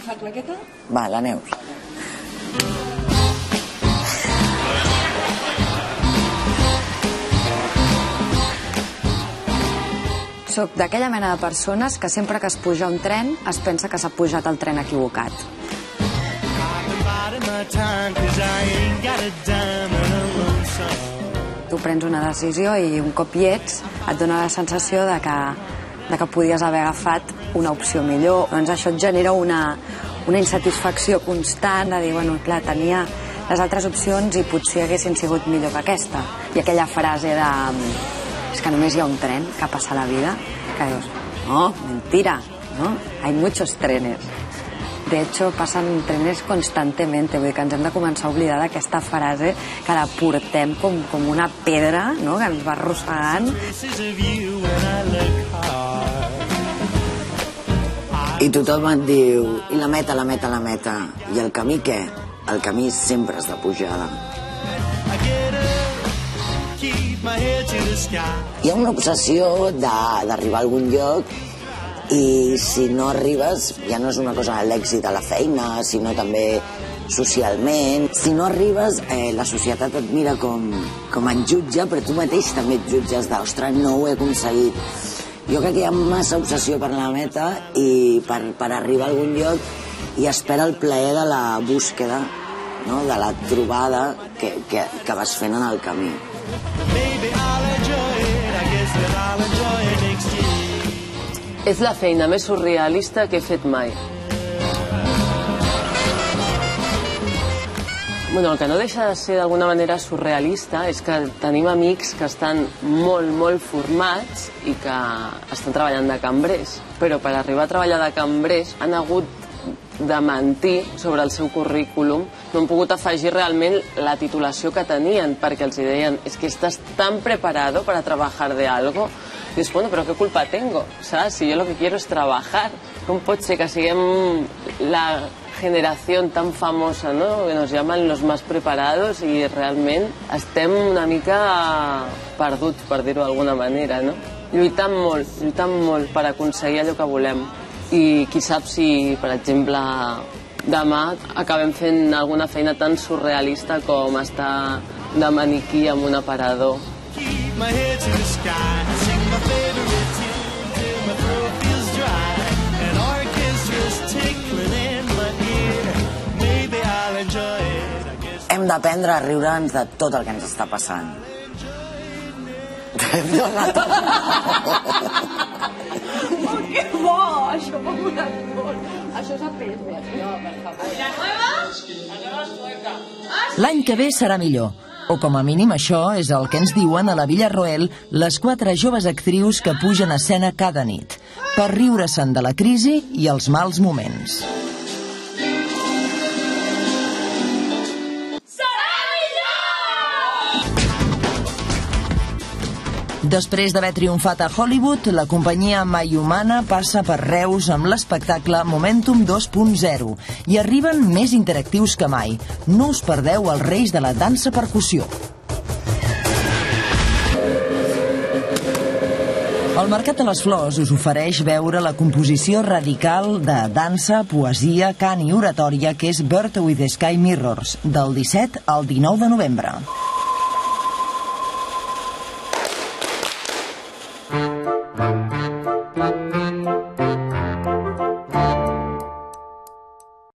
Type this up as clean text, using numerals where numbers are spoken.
la claqueta? Va, la Neus. Soc d'aquella mena de persones que sempre que es puja a un tren es pensa que s'ha pujat al tren equivocat. Tu prens una decisió i un cop hi ets et dona la sensació de que podies haver agafat una opció millor. Doncs això et genera una insatisfacció constant de dir, bueno, clar, tenia les altres opcions i potser haguessin sigut millor que aquesta. I aquella frase de és que només hi ha un tren que passa a la vida, que dius, no, mentira, ¿no? Hay muchos trenes. De hecho, passen trenes constantemente, vull dir que ens hem de començar a oblidar d'aquesta frase que la portem com una pedra, no?, que ens va arrossegant. I tothom et diu, i la meta, la meta, la meta. I el camí què? El camí sempre és de pujada. Hi ha una obsessió d'arribar a algun lloc i si no arribes ja no és una cosa l'èxit a la feina, sinó també socialment. Si no arribes, la societat et mira com et jutja, però tu mateix també et jutges d'ostres, no ho he aconseguit. Jo crec que hi ha massa obsessió per la meta i per arribar a algun lloc i espera el plaer de la búsqueda, no? De la trobada que vas fent en el camí. És la feina més surrealista que he fet mai. Bueno, el que no deixa de ser d'alguna manera surrealista és que tenim amics que estan molt, molt formats i que estan treballant de cambrers, però per arribar a treballar de cambrers han hagut de mentir sobre el seu currículum, no han pogut afegir realment la titulació que tenien, perquè els deien, es que estás tan preparado para trabajar de algo. I dius, bueno, però què culpa tengo? ¿Sabes? Si yo lo que quiero es trabajar. Com pot ser que siguem la generació tan famosa, ¿no?, que nos llaman los más preparados i realment estem una mica perduts, per dir-ho d'alguna manera, no? Lluitant molt per aconseguir allò que volem. I qui sap si, per exemple, demà acabem fent alguna feina tan surrealista com estar de maniquí en un aparador. Hem d'aprendre a riure'ns de tot el que ens està passant. Hem donat tot. Que bo! Això m'ha molat molt. Això és après, no, per favor. La nueva sueca. L'any que ve serà millor. O com a mínim això és el que ens diuen a la Villarroel les 4 joves actrius que pugen a escena cada nit, per riure-se'n de la crisi i els mals moments. Després d'haver triomfat a Hollywood, la companyia Mayhumana passa per Reus amb l'espectacle Momentum 2.0 i arriben més interactius que mai. No us perdeu els Reis de la dansa percussió. El Mercat de les Flors us ofereix veure la composició radical de dansa, poesia, cant i oratòria que és Bird with the Sky Mirrors, del 17 al 19 de novembre.